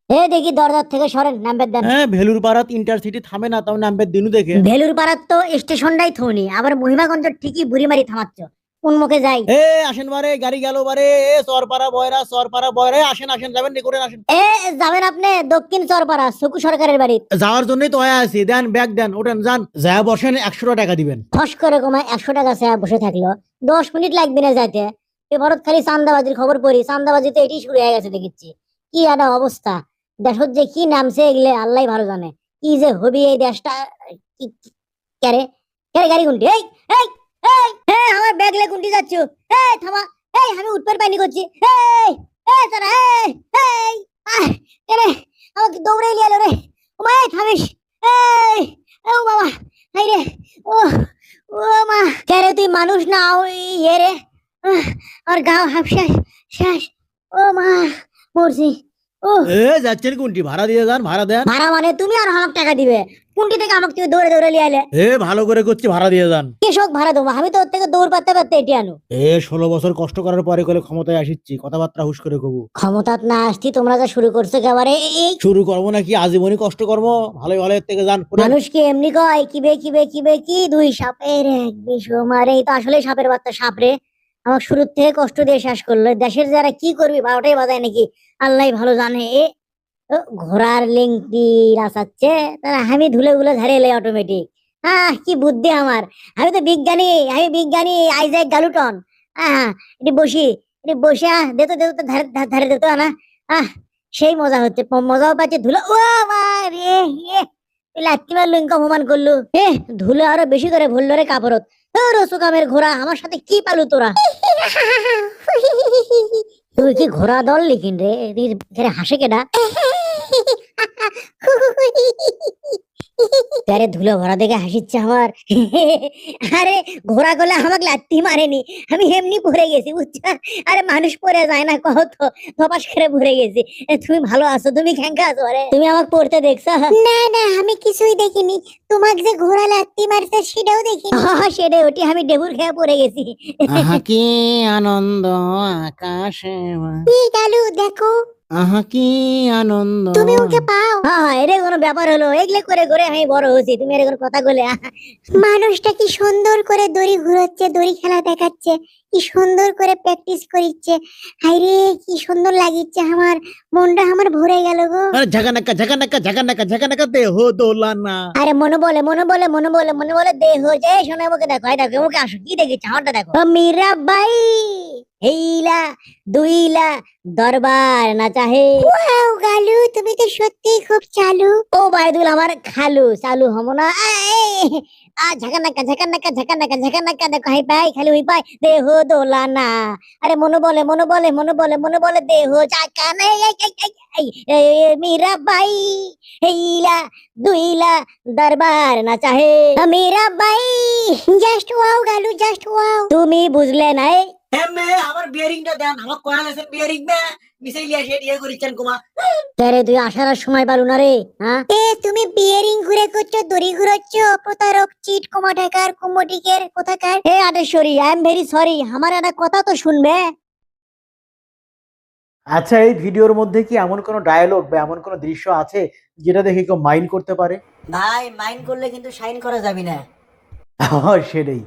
দেখি দরজার থেকে সরেন, নাম্বার দেন। হ্যাঁ, ভেলুর পাড়াত ইন্টারসিটি থামে না, তাও নাম্বার দিনু দেখে। ভেলুর পাড়ার তো স্টেশনটাই থৌনি, আবার মহিমাগঞ্জ ঠিকই বুড়িমারি থামাচ্ছ, কোন মুখে যাই? আসেন বারে, গাড়ি গেল বারে। সরপাড়া বয়রা, সরপাড়া বয়রা, আসেন আসেন, যাবেন নি করে আসেন। যাবেন আপনি দক্ষিণ চরপাড়া সুকু সরকারের বাড়ি। যাওয়ার জন্যই তো আছি, দেন ব্যাগ দেন, ওঠেন যান, যা বসেন 100 টাকা দিবেন। ফস করে কমায় 100 টাকা সে বসে থাকলো, 10 মিনিট লাগবে না যাইতে। ভারত খালি চান্দাবাজির খবর পড়ি, চান্দাবাজিতে এটি শুরু হয়ে গেছে দেখিচ্ছি। কি একটা অবস্থা, দেশত যে কি নামছে এগুলো আল্লাহ ভালো জানে। কি যে হবি এই দেশটা। ক্যারে ক্যারে গাড়ি গুনটি, এই এই এই আমার ব্যাগ লে গুনটি যাচ্ছ। থামা, আমি উঠবার পাইনি করছি। তারা ক্যারে আমাকে দৌড়ে লিয়ে এলো রে। ও মা, থামিস। এই ও বাবা, হাই রে। ও ও মা, ক্যারে তুই মানুষ না ইয়ে রে। আর গাও হাফ শেষ শেষ। ও মা, মরছি। ও যাচ্ছেন কোনটি, ভাড়া দিয়ে যান, ভাড়া দেন। ভাড়া মানে তুমি আর আমাকে টাকা দিবে? কোনটি থেকে আমাকে তুমি দৌড়ে দৌড়ে লিয়ে আইলে? ভালো করে করছি, ভাড়া দিয়ে যান। কৃষক ভাড়া দেবো আমি তো, ওর থেকে দৌড় পাতে পারতে এটি আনো। 16 বছর কষ্ট করার পরে কলে ক্ষমতায় আসিচ্ছি, কথাবার্তা হুশ করে কবু। ক্ষমতাত না আসতি তোমরা যা শুরু করছো একেবারে। এই শুরু করবো নাকি আজীবনই কষ্ট করবো, ভালো ভালো এর থেকে যান। মানুষ কি এমনি কয় কিবে কিবে কিবে কি দুই সাপের এক বিষ মারে? এই তো আসলে সাপের বাচ্চা সাপ রে। আমার শুরুর থেকে কষ্ট দিয়ে শেষ করলো। দেশের যারা কি করবি 12টাই বাজায় নাকি আল্লাহ ভালো জানে। ঘোড়ার লিঙ্কটি রাসাচ্ছে, তারা আমি ধুলে গুলে ঝাড়ে এলে অটোমেটিক। কি বুদ্ধি আমার! আমি তো বিজ্ঞানী, আমি বিজ্ঞানী আইজাক গালুটন। এটি বসি, এটি বসে দেতো দেতো তো ধারে ধারে দিত না। সেই মজা হচ্ছে, মজাও পাচ্ছে ধুলো। ও মা রে, লাত্তিমার লিঙ্ক অপমান করলু। ধুলো আরো বেশি করে ভুললো রে কাপড়ত। রসুকামের ঘোড়া, আমার সাথে কি পালু তোরা? তুই কি ঘোড়া দল লিখিন রে? হাসে কেডা? আরে ধুলো ভরা দেখে হাসিচ্ছে আমার। আরে ঘোড়া গলে আমাকে লাত্তি মারেনি, আমি এমনি পড়ে গেছি বুঝছো? আরে মানুষ পড়ে যায় না কহ তো, ধপাস করে পড়ে গেছি। তুমি ভালো আছো? তুমি কেঙ্কা আছো? আরে তুমি আমাকে পড়তে দেখছো? না না, আমি কিছুই দেখিনি। তোমাকে যে ঘোড়া লাত্তি মারছে সেটাও দেখিনি। সেটাই, ওটি আমি ডেবুর খেয়ে পড়ে গেছি। কি আনন্দ আকাশে, কালু দেখো, কি আনন্দ। তুমি ওকে পাও? এটা কোনো ব্যাপার হলো? এগুলো করে করে আমি বড় হয়েছি, তুমি এরকম কথা বলে। মানুষটা কি সুন্দর করে দড়ি ঘুরাচ্ছে, দড়ি খেলা দেখাচ্ছে, কি সুন্দর করে প্র্যাকটিস করিচ্ছে। হাইরে কি সুন্দর লাগিচ্ছে, আমার মনটা আমার ভরে গেল গো। ঝাঁকানাকা ঝাঁকানাকা ঝাঁকানাকা ঝাঁকানাকা দেহ দোলানা। আরে মনে বলে মনে বলে মনে বলে মনে বলে দেহ যায় শোনা। মুখে দেখো, দেখো মুখে আসো, কি দেখেছি আমারটা দেখো। মীরা বাই হেইলা দুইলা দরবার না চাহে। ওয়াও গালু, তুমি তো সত্যি খুব চালু। ও বাইদুল আমার খালু, চালু হমো না? ঝাঁকানাকা ঝাঁকানাকা ঝাঁকানাকা ঝাঁকানাকা দেখো, হাই পাই খালি হই পাই দেহ দোলানা। আরে মনে বলে মনে বলে মনে বলে মনে বলে দেহ চাকানা। মীরা বাই হেইলা দুইলা দরবার না চাহে। মীরা বাই জাস্ট ওয়াও গালু, জাস্ট ওয়াও। তুমি বুঝলে না? আমার বিয়ারিংটা দেন, আমার কোয়া আছে বিয়ারিং না মিশাই লিয়া সে দিয়ে করিছেন কুমা। রে তুই আসার সময় পারু না রে? তুমি বিয়ারিং ঘুরে করছো, দড়ি ঘুরাচ্ছ, প্রতারক, চিট, কুমাটাকার, কুমটিকের কোথাকার। আটেশ্বরী, আই এম ভেরি সরি, আমার একটা কথা তো শুনবে। আচ্ছা, এই ভিডিওর মধ্যে কি এমন কোনো ডায়ালগ বা এমন কোনো দৃশ্য আছে যেটা দেখে কেউ মাইন্ড করতে পারে? ভাই মাইন্ড করলে কিন্তু সাইন করা যাবে না। সেটাই।